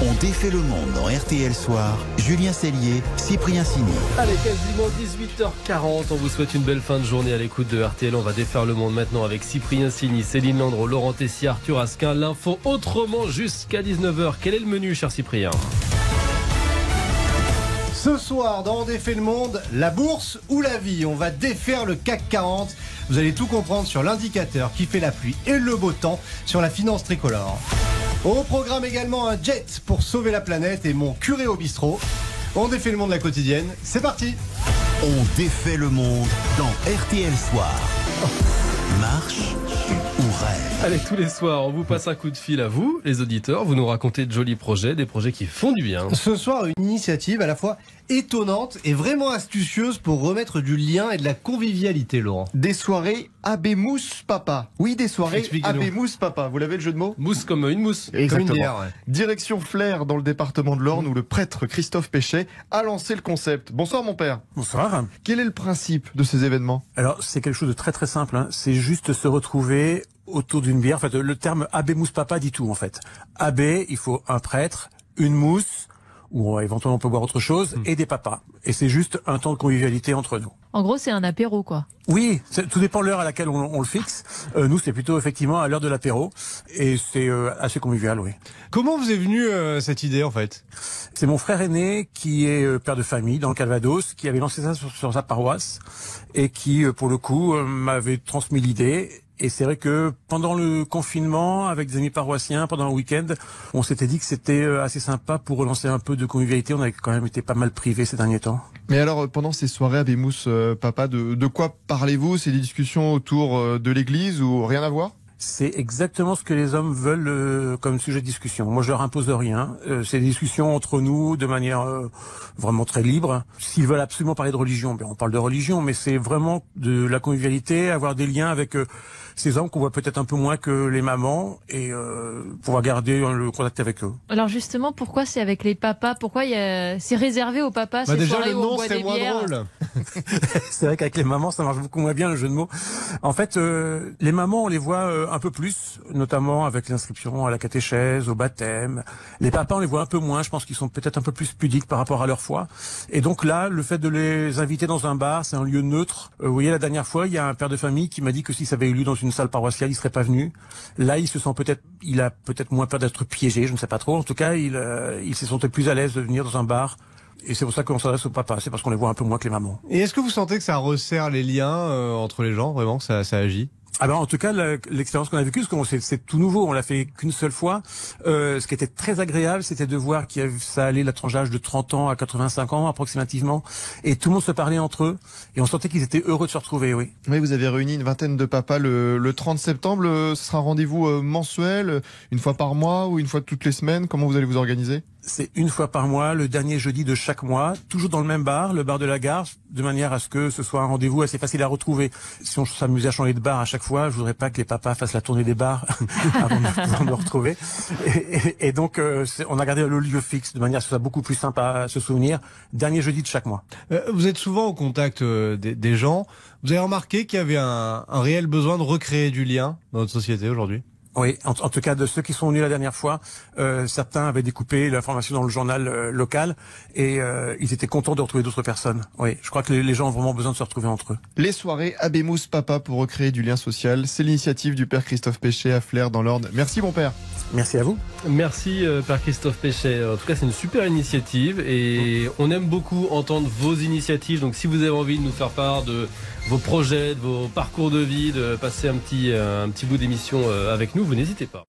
On défait le monde dans RTL Soir. Julien Cellier, Cyprien Signy. Allez, quasiment 18h40. On vous souhaite une belle fin de journée à l'écoute de RTL. On va défaire le monde maintenant avec Cyprien Signy, Céline Landreau, Laurent Tessier, Arthur Asquin. L'info autrement jusqu'à 19h. Quel est le menu, cher Cyprien ? Ce soir, dans On défait le monde, la bourse ou la vie. On va défaire le CAC 40. Vous allez tout comprendre sur l'indicateur qui fait la pluie et le beau temps sur la finance tricolore. Au programme également un jet pour sauver la planète et mon curé au bistrot. On défait le monde, la quotidienne. C'est parti. On défait le monde dans RTL Soir. Marche ou rêve. Allez, tous les soirs, on vous passe un coup de fil à vous, les auditeurs. Vous nous racontez de jolis projets, des projets qui font du bien. Ce soir, une initiative à la fois étonnante et vraiment astucieuse pour remettre du lien et de la convivialité, Laurent. Des soirées Abbé Mousse Papa. Oui, des soirées Expliquez-nous. Abbé Mousse Papa. Vous l'avez le jeu de mots ? Mousse comme une mousse. Exactement. Comme une bière, ouais. Direction Flers dans le département de l'Orne où le prêtre Christophe Péchet a lancé le concept. Bonsoir mon père. Bonsoir. Quel est le principe de ces événements ? Alors, c'est quelque chose de très très simple. Hein. C'est juste se retrouver autour d'une bière. En fait, le terme abbé mousse papa dit tout en fait. Abbé, il faut un prêtre, une mousse, ou éventuellement on peut boire autre chose, et des papas. Et c'est juste un temps de convivialité entre nous. En gros, c'est un apéro, quoi. Oui, tout dépend de l'heure à laquelle on le fixe. Nous, c'est plutôt effectivement à l'heure de l'apéro. Et c'est assez convivial, oui. Comment vous est venue cette idée, en fait ? C'est mon frère aîné qui est père de famille dans le Calvados, qui avait lancé ça sur sa paroisse et qui, pour le coup, m'avait transmis l'idée. Et c'est vrai que pendant le confinement, avec des amis paroissiens, pendant un week-end, on s'était dit que c'était assez sympa pour relancer un peu de convivialité. On avait quand même été pas mal privés ces derniers temps. Mais alors, pendant ces soirées Abbé Mousse Papa, de quoi parlez-vous ? C'est des discussions autour de l'église ou rien à voir ? C'est exactement ce que les hommes veulent comme sujet de discussion. Moi, je leur impose rien. C'est des discussions entre nous de manière vraiment très libre. S'ils veulent absolument parler de religion, on parle de religion, mais c'est vraiment de la convivialité, avoir des liens avec ces hommes qu'on voit peut-être un peu moins que les mamans et pouvoir garder le contact avec eux. Alors justement, pourquoi c'est avec les papas ? Pourquoi c'est réservé aux papas ces déjà, soirées le où on nom, boit c'est des moins bières ? drôle. C'est vrai qu'avec les mamans, ça marche beaucoup moins bien le jeu de mots. En fait, les mamans, on les voit un peu plus, notamment avec l'inscription à la catéchèse, au baptême. Les papas, on les voit un peu moins. Je pense qu'ils sont peut-être un peu plus pudiques par rapport à leur foi. Et donc là, le fait de les inviter dans un bar, c'est un lieu neutre. Vous voyez, la dernière fois, il y a un père de famille qui m'a dit que si ça avait eu lieu dans une salle paroissiale, il serait pas venu. Là, il a peut-être moins peur d'être piégé, je ne sais pas trop. En tout cas, il se sentait plus à l'aise de venir dans un bar. Et c'est pour ça qu'on s'adresse aux papas, c'est parce qu'on les voit un peu moins que les mamans. Et est-ce que vous sentez que ça resserre les liens entre les gens, vraiment, que ça agit ? Ah ben en tout cas l'expérience qu'on a vécue, parce que c'est tout nouveau, on l'a fait qu'une seule fois. Ce qui était très agréable, c'était de voir ça allait la tranche d'âge de 30 ans à 85 ans approximativement, et tout le monde se parlait entre eux, et on sentait qu'ils étaient heureux de se retrouver. Oui. Oui, vous avez réuni une vingtaine de papas le 30 septembre. Ce sera un rendez-vous mensuel, une fois par mois ou une fois toutes les semaines. Comment vous allez vous organiser ? C'est une fois par mois, le dernier jeudi de chaque mois, toujours dans le même bar, le bar de la gare, de manière à ce que ce soit un rendez-vous assez facile à retrouver. Si on s'amusait à changer de bar à chaque fois, je voudrais pas que les papas fassent la tournée des bars avant de me retrouver. Et donc, on a gardé le lieu fixe, de manière à ce que ce soit beaucoup plus simple à se souvenir. Dernier jeudi de chaque mois. Vous êtes souvent au contact des gens. Vous avez remarqué qu'il y avait un réel besoin de recréer du lien dans notre société aujourd'hui ? Oui, en tout cas de ceux qui sont venus la dernière fois, certains avaient découpé l'information dans le journal local et ils étaient contents de retrouver d'autres personnes. Oui, je crois que les gens ont vraiment besoin de se retrouver entre eux. Les soirées Abbé Mousse Papa pour recréer du lien social, c'est l'initiative du père Christophe Péchet à Flers dans l'Orne. Merci mon père. Merci à vous. Merci Père Christophe Péchet. En tout cas, c'est une super initiative et on aime beaucoup entendre vos initiatives. Donc si vous avez envie de nous faire part de vos projets, de vos parcours de vie, de passer un petit bout d'émission avec nous, vous n'hésitez pas.